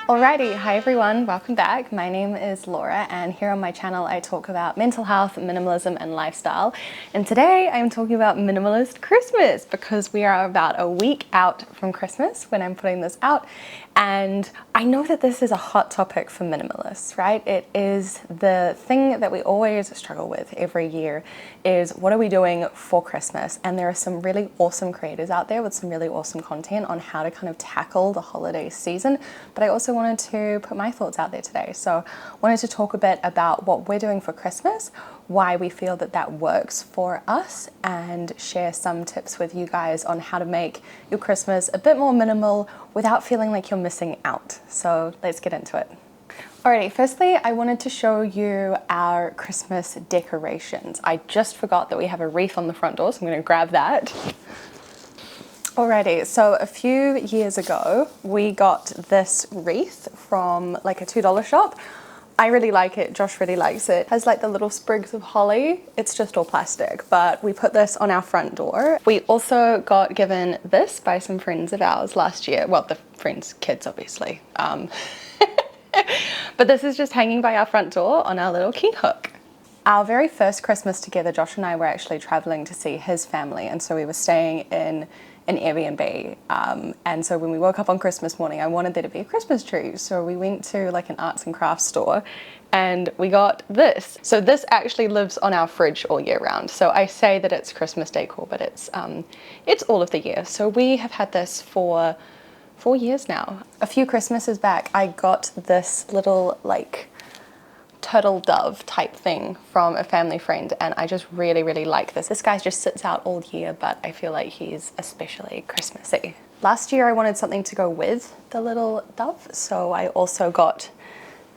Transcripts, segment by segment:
Alrighty, hi everyone, welcome back. My name is Laura and here on my channel I talk about mental health, minimalism and lifestyle. And today I'm talking about minimalist Christmas because we are about a week out from Christmas when I'm putting this out. And I know that this is a hot topic for minimalists, right? It is the thing that we always struggle with every year is what are we doing for Christmas? And there are some really awesome creators out there with some really awesome content on how to kind of tackle the holiday season. But I also wanted to put my thoughts out there today. So I wanted to talk a bit about what we're doing for Christmas, why we feel that that works for us, and share some tips with you guys on how to make your Christmas a bit more minimal without feeling like you're missing out. So let's get into it. Alrighty, firstly, I wanted to show you our Christmas decorations. I just forgot that we have a wreath on the front door, so I'm going to grab that. Alrighty, so a few years ago, we got this wreath from like a $2 shop. I really like it, Josh really likes it. It has like the little sprigs of holly. It's just all plastic, but we put this on our front door. We also got given this by some friends of ours last year. Well, the friends' kids, obviously. But this is just hanging by our front door on our little key hook. Our very first Christmas together, Josh and I were actually traveling to see his family, and so we were staying in an Airbnb, and so when we woke up on Christmas morning, I wanted there to be a Christmas tree, so we went to like an arts and crafts store and we got this. So this actually lives on our fridge all year round. So I say that it's Christmas decor, but it's all of the year. So we have had this for 4 years now. A few Christmases back, I got this little like turtle dove type thing from a family friend, and I just really like this. This guy just sits out all year, but I feel like he's especially Christmassy. Last year I wanted something to go with the little dove, so I also got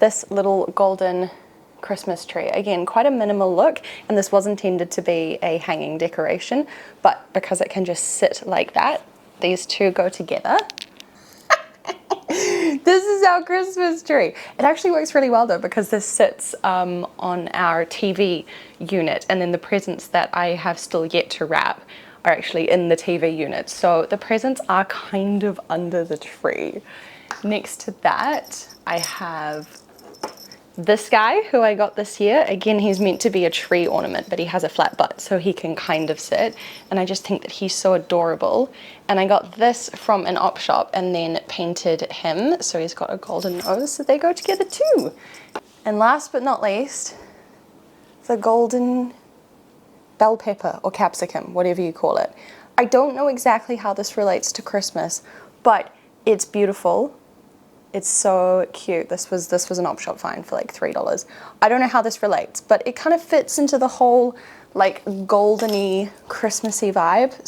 this little golden Christmas tree. Again, quite a minimal look, and this was intended to be a hanging decoration, but because it can just sit like that, these two go together. This is our Christmas tree. It actually works really well though, because this sits on our TV unit, and then the presents that I have still yet to wrap are actually in the TV unit. So the presents are kind of under the tree. Next to that, I have this guy who I got this year. Again, he's meant to be a tree ornament, but he has a flat butt so he can kind of sit, and I just think that he's so adorable. And I got this from an op shop and then painted him, so he's got a golden nose, so they go together too. And last but not least, the golden bell pepper or capsicum, whatever you call it. I don't know exactly how this relates to Christmas, but it's beautiful. It's so cute. This was an op shop find for like $3. I don't know how this relates, but it kind of fits into the whole like goldeny Christmassy vibe.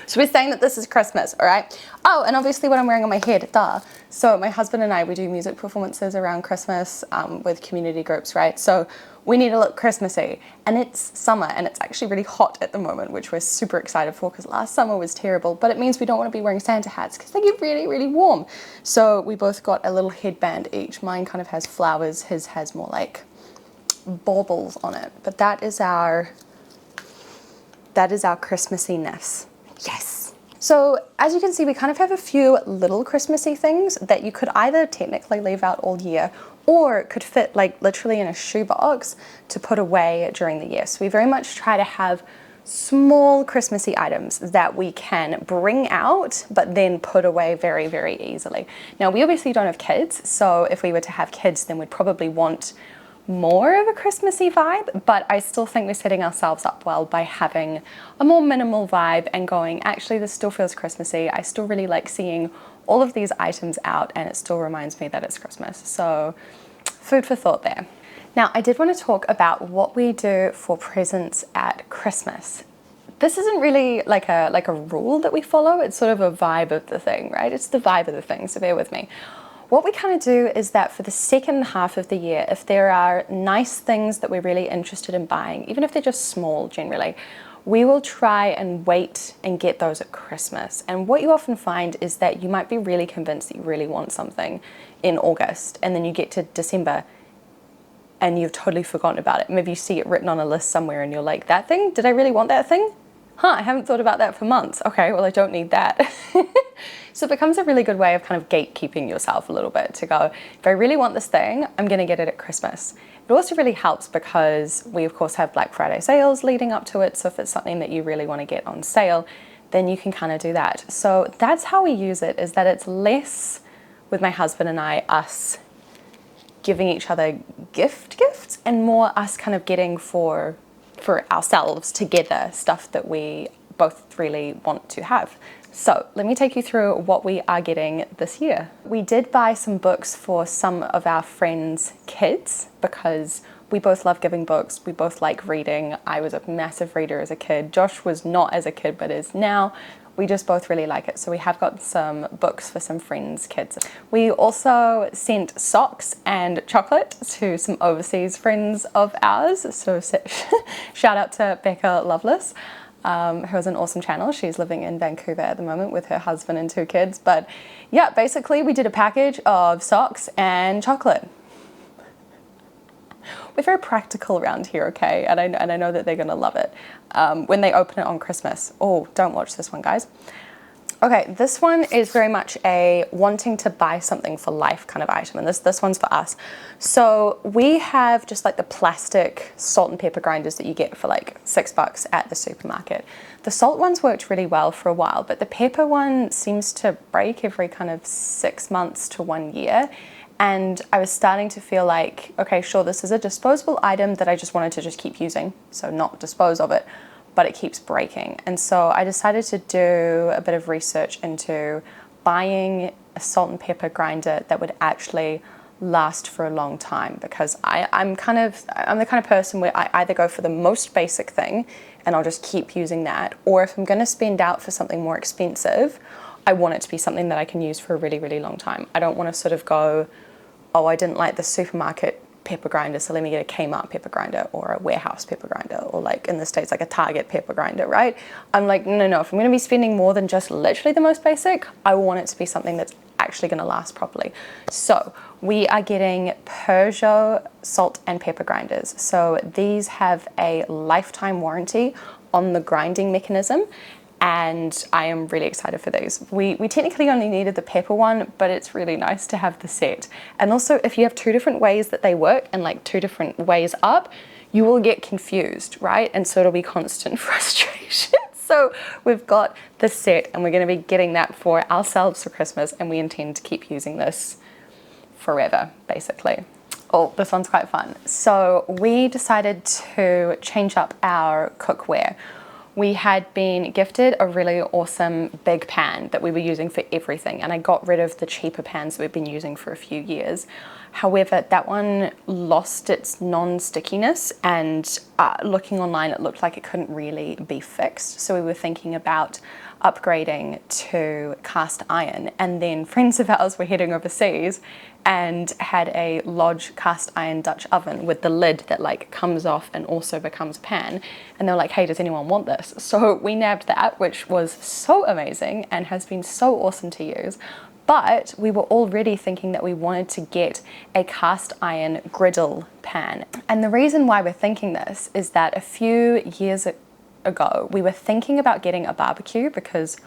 So we're saying that this is Christmas, all right? Oh, and obviously what I'm wearing on my head, duh. So my husband and I, we do music performances around Christmas with community groups, right? So we need to look Christmassy, and it's summer and it's actually really hot at the moment, which we're super excited for because last summer was terrible, but it means we don't want to be wearing Santa hats because they get really warm. So we both got a little headband each. Mine kind of has flowers, his has more like baubles on it, but that is our Christmassiness. Yes. So as you can see, we kind of have a few little Christmassy things that you could either technically leave out all year, or it could fit like literally in a shoebox to put away during the year. So we very much try to have small Christmassy items that we can bring out, but then put away very easily. Now we obviously don't have kids, so if we were to have kids, then we'd probably want more of a Christmassy vibe, but I still think we're setting ourselves up well by having a more minimal vibe and going, actually this still feels Christmassy. I still really like seeing all of these items out, and it still reminds me that it's Christmas. So food for thought there. Now I did want to talk about what we do for presents at Christmas. This isn't really like a rule that we follow, it's sort of a vibe of the thing, right? It's the vibe of the thing, so bear with me. What we kind of do is that for the second half of the year, if there are nice things that we're really interested in buying, even if they're just small generally, we will try and wait and get those at Christmas. And what you often find is that you might be really convinced that you really want something in August, and then you get to December and you've totally forgotten about it. Maybe you see it written on a list somewhere and you're like, that thing? Did I really want that thing? I haven't thought about that for months. Okay, well, I don't need that. So it becomes a really good way of kind of gatekeeping yourself a little bit to go, if I really want this thing, I'm gonna get it at Christmas. It also really helps because we of course have Black Friday sales leading up to it. So if it's something that you really want to get on sale, then you can kind of do that. So that's how we use it, is that it's less with my husband and I, us giving each other gifts, and more us kind of getting for ourselves together stuff that we both really want to have. So let me take you through what we are getting this year. We did buy some books for some of our friends' kids because we both love giving books. We both like reading. I was a massive reader as a kid. Josh was not as a kid, but is now. We just both really like it. So we have got some books for some friends' kids. We also sent socks and chocolate to some overseas friends of ours. So shout out to Becca Loveless, who has an awesome channel. She's living in Vancouver at the moment with her husband and 2 kids. But yeah, basically we did a package of socks and chocolate. We're very practical around here, okay? And I know that they're gonna love it when they open it on Christmas. Oh, don't watch this one, guys. Okay, this one is very much a wanting to buy something for life kind of item, and this one's for us. So we have just like the plastic salt and pepper grinders that you get for like $6 at the supermarket. The salt ones worked really well for a while, but the pepper one seems to break every kind of 6 months to 1 year. And I was starting to feel like, okay, sure, this is a disposable item that I just wanted to just keep using, so not dispose of it, but it keeps breaking. And so I decided to do a bit of research into buying a salt and pepper grinder that would actually last for a long time, because I'm the kind of person where I either go for the most basic thing and I'll just keep using that, or if I'm going to spend out for something more expensive, I want it to be something that I can use for a really, really long time. I don't want to sort of go, oh, I didn't like the supermarket pepper grinder, so let me get a Kmart pepper grinder or a warehouse pepper grinder, or like in the States, like a Target pepper grinder, right? I'm like, no, if I'm going to be spending more than just literally the most basic, I want it to be something that's actually going to last properly. So we are getting Peugeot salt and pepper grinders. So these have a lifetime warranty on the grinding mechanism, and I am really excited for these. We technically only needed the pepper one, but it's really nice to have the set. And also, if you have 2 different ways that they work and like 2 different ways up, you will get confused, right? And so it'll be constant frustration. So we've got the set, and we're going to be getting that for ourselves for Christmas, and we intend to keep using this forever, basically. Oh, this one's quite fun. So we decided to change up our cookware. We had been gifted a really awesome big pan that we were using for everything, and I got rid of the cheaper pans that we've been using for a few years. However, that one lost its non-stickiness, and looking online, it looked like it couldn't really be fixed. So we were thinking about upgrading to cast iron, and then friends of ours were heading overseas and had a Lodge cast iron Dutch oven with the lid that like comes off and also becomes a pan, and they're like, hey, does anyone want this? So we nabbed that, which was so amazing and has been so awesome to use. But we were already thinking that we wanted to get a cast iron griddle pan, and the reason why we're thinking this is that a few years ago we were thinking about getting a barbecue because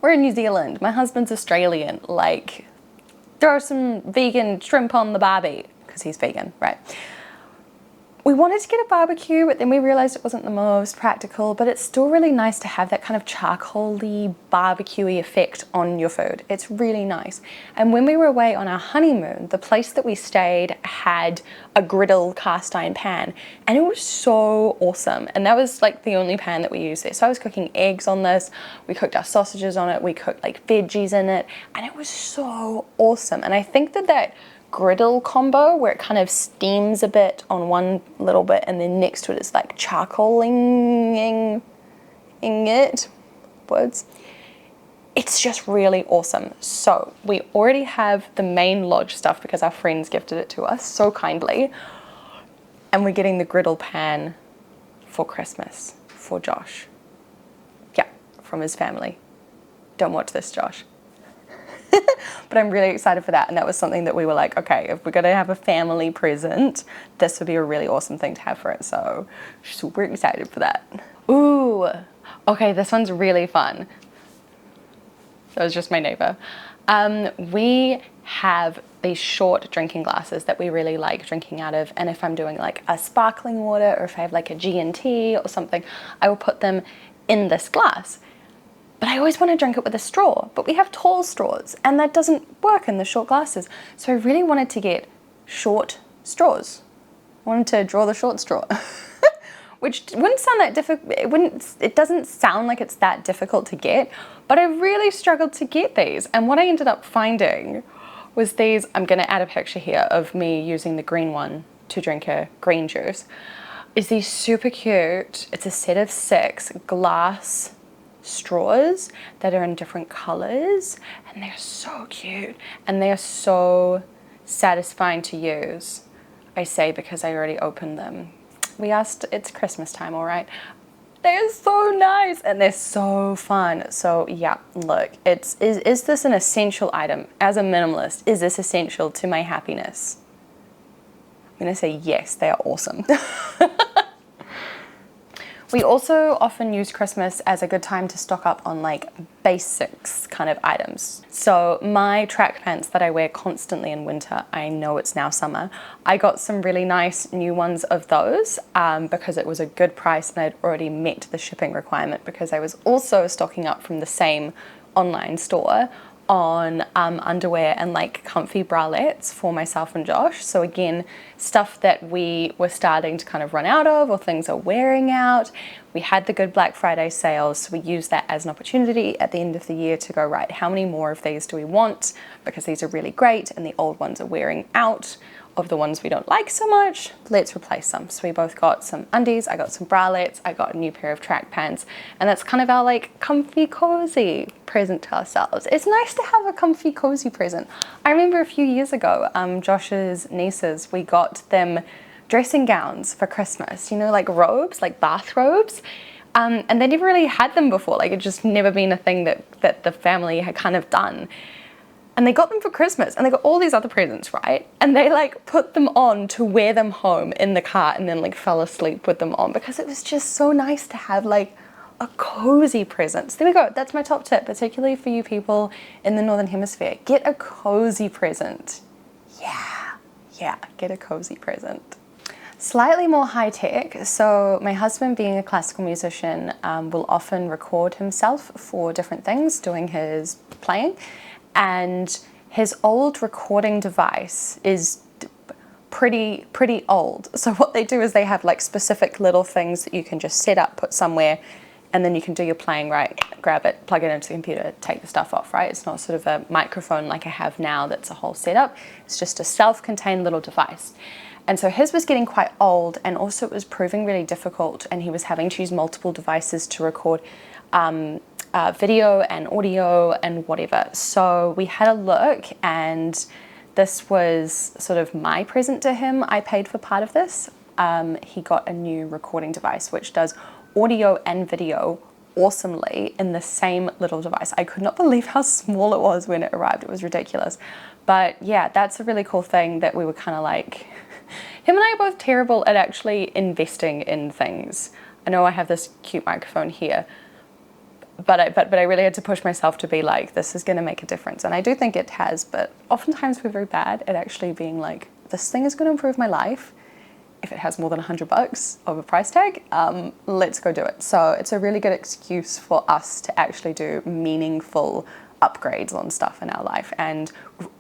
we're in New Zealand, my husband's Australian, like throw some vegan shrimp on the barbie, because he's vegan, right? We wanted to get a barbecue, but then we realized it wasn't the most practical, but it's still really nice to have that kind of charcoaly, barbecue-y effect on your food. It's really nice. And when we were away on our honeymoon, the place that we stayed had a griddle cast iron pan, and it was so awesome. And that was like the only pan that we used there. So I was cooking eggs on this, we cooked our sausages on it, we cooked like veggies in it, and it was so awesome. And I think that griddle combo where it kind of steams a bit on one little bit and then next to it is like charcoaling it, words. It's just really awesome. So we already have the main Lodge stuff because our friends gifted it to us so kindly, and we're getting the griddle pan for Christmas for Josh. Yeah, from his family. Don't watch this, Josh. But I'm really excited for that, and that was something that we were like, okay, if we're gonna have a family present, this would be a really awesome thing to have for it, so super excited for that. Ooh, Okay, this one's really fun. That was just my neighbor. We have these short drinking glasses that we really like drinking out of, and if I'm doing like a sparkling water or if I have like a G&T or something, I will put them in this glass. But I always want to drink it with a straw, but we have tall straws and that doesn't work in the short glasses. So I really wanted to get short straws. I wanted to draw the short straw. Which wouldn't sound that difficult. It doesn't sound like it's that difficult to get, but I really struggled to get these. And what I ended up finding was these. I'm going to add a picture here of me using the green one to drink a green juice. Is these super cute. It's a set of 6 glass straws that are in different colors, and they're so cute and they're so satisfying to use. I say because I already opened them. It's Christmas time, all right? They're so nice and they're so fun. So yeah, look, is this an essential item? As a minimalist, is this essential to my happiness? I'm gonna say yes, they are awesome. We also often use Christmas as a good time to stock up on like basics kind of items. So my track pants that I wear constantly in winter, I know it's now summer, I got some really nice new ones of those because it was a good price and I'd already met the shipping requirement, because I was also stocking up from the same online store on underwear and like comfy bralettes for myself and Josh. So again, stuff that we were starting to kind of run out of, or things are wearing out. We had the good Black Friday sales, so we used that as an opportunity at the end of the year to go, right, how many more of these do we want? Because these are really great and the old ones are wearing out. Of the ones we don't like so much, let's replace them. So we both got some undies, I got some bralettes, I got a new pair of track pants, and that's kind of our like comfy cozy present to ourselves. It's nice to have a comfy cozy present. I remember a few years ago, Josh's nieces, we got them dressing gowns for Christmas, you know, like robes, like bath robes. And they never really had them before, like it just never been a thing that the family had kind of done. And they got them for Christmas and they got all these other presents, right? And they like put them on to wear them home in the car and then like fell asleep with them on, because it was just so nice to have like a cozy present. So there we go. That's my top tip, particularly for you people in the Northern Hemisphere. Get a cozy present. Yeah, get a cozy present. Slightly more high tech. So my husband, being a classical musician, will often record himself for different things, doing his playing. And his old recording device is pretty old. So what they do is they have like specific little things that you can just set up, put somewhere, and then you can do your playing, right? Grab it, plug it into the computer, take the stuff off, right? It's not sort of a microphone like I have now that's a whole setup. It's just a self-contained little device. And so his was getting quite old, and also it was proving really difficult, and he was having to use multiple devices to record video and audio and whatever. So we had a look, and this was sort of my present to him. I paid for part of this. He got a new recording device which does audio and video awesomely in the same little device. I could not believe how small it was when it arrived. It was ridiculous. But yeah, that's a really cool thing that we were kind of like, him and I are both terrible at actually investing in things. I know I have this cute microphone here, but I really had to push myself to be like, this is going to make a difference. And I do think it has, but oftentimes we're very bad at actually being like, this thing is going to improve my life. If it has more than $100 of a price tag, let's go do it. So it's a really good excuse for us to actually do meaningful upgrades on stuff in our life. And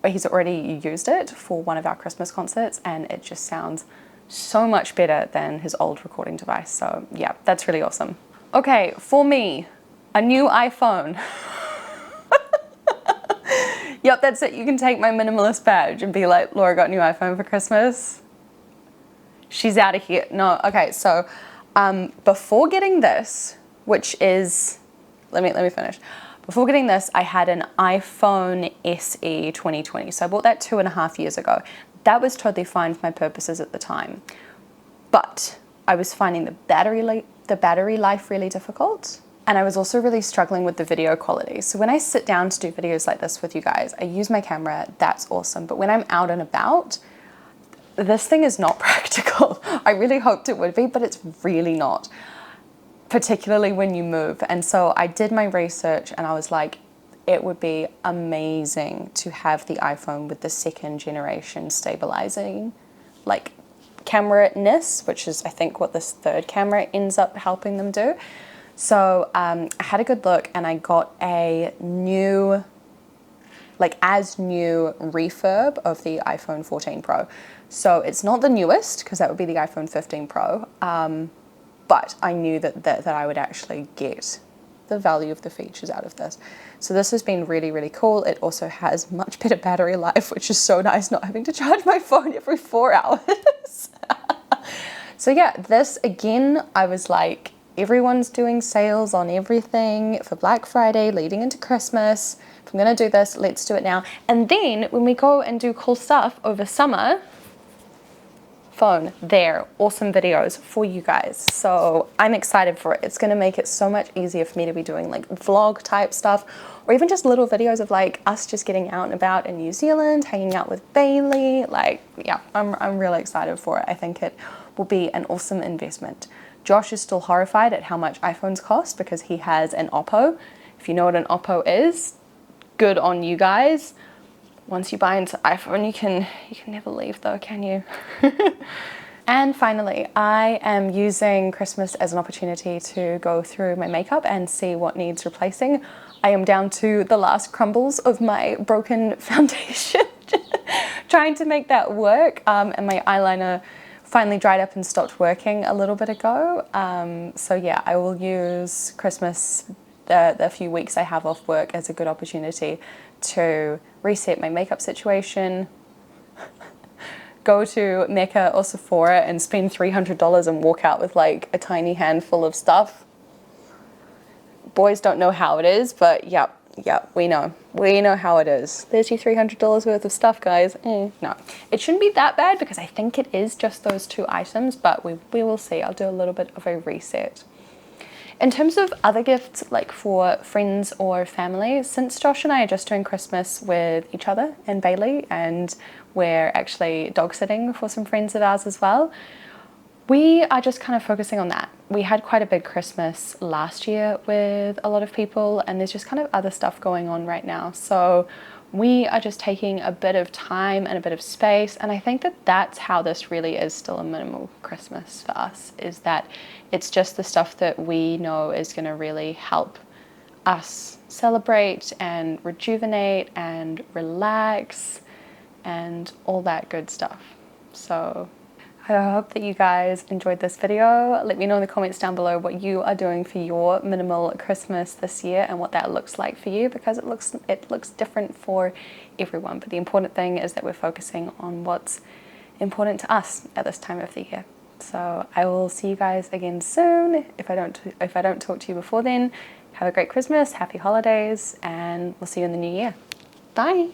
he's already used it for one of our Christmas concerts, and it just sounds so much better than his old recording device. So yeah, that's really awesome. Okay, for me, a new iPhone. Yep, that's it. You can take my minimalist badge and be like, Laura got a new iPhone for Christmas. She's out of here. No, okay, so before getting this, which is, let me finish. Before getting this, I had an iPhone SE 2020. So I bought that 2.5 years ago. That was totally fine for my purposes at the time. But I was finding the battery life really difficult. And I was also really struggling with the video quality. So when I sit down to do videos like this with you guys, I use my camera, that's awesome. But when I'm out and about, this thing is not practical. I really hoped it would be, but it's really not. particularly when you move. And so I did my research and I was like, it would be amazing to have the iPhone with the 2nd generation stabilizing, like, camera-ness, which is I think what this 3rd camera ends up helping them do. So I had a good look and I got a new, like as new refurb of the iPhone 14 Pro. So it's not the newest, because that would be the iPhone 15 Pro, but I knew that I would actually get the value of the features out of this. So this has been really, really cool. It also has much better battery life, which is so nice, not having to charge my phone every 4 hours. So yeah, this again, I was like, everyone's doing sales on everything for Black Friday leading into Christmas. If I'm gonna do this, let's do it now. And then when we go and do cool stuff over summer, phone there, awesome videos for you guys. So I'm excited for it. It's gonna make it so much easier for me to be doing like vlog type stuff, or even just little videos of like us just getting out and about in New Zealand, hanging out with Bailey. Like, yeah, I'm really excited for it. I think it will be an awesome investment. Josh is still horrified at how much iPhones cost because he has an Oppo. If you know what an Oppo is, good on you guys. Once you buy into iPhone, you can never leave though, can you? And finally, I am using Christmas as an opportunity to go through my makeup and see what needs replacing. I am down to the last crumbles of my broken foundation, trying to make that work, and my eyeliner finally dried up and stopped working a little bit ago. So yeah, I will use Christmas, the few weeks I have off work, as a good opportunity to reset my makeup situation, go to Mecca or Sephora and spend $300 and walk out with like a tiny handful of stuff. Boys don't know how it is, but yep, we know how it is. There's your $300 worth of stuff, guys. No, it shouldn't be that bad because I think it is just those 2 items, but we will see. I'll do a little bit of a reset. In terms of other gifts, like for friends or family, since Josh and I are just doing Christmas with each other and Bailey, and we're actually dog sitting for some friends of ours as well, we are just kind of focusing on that. We had quite a big Christmas last year with a lot of people, and there's just kind of other stuff going on right now. So we are just taking a bit of time and a bit of space, and I think that that's how this really is still a minimal Christmas for us, is that it's just the stuff that we know is going to really help us celebrate and rejuvenate and relax and all that good stuff. So I hope that you guys enjoyed this video. Let me know in the comments down below what you are doing for your minimal Christmas this year and what that looks like for you, because it looks different for everyone. But the important thing is that we're focusing on what's important to us at this time of the year. So I will see you guys again soon. If I don't talk to you before then, have a great Christmas, happy holidays, and we'll see you in the new year. Bye.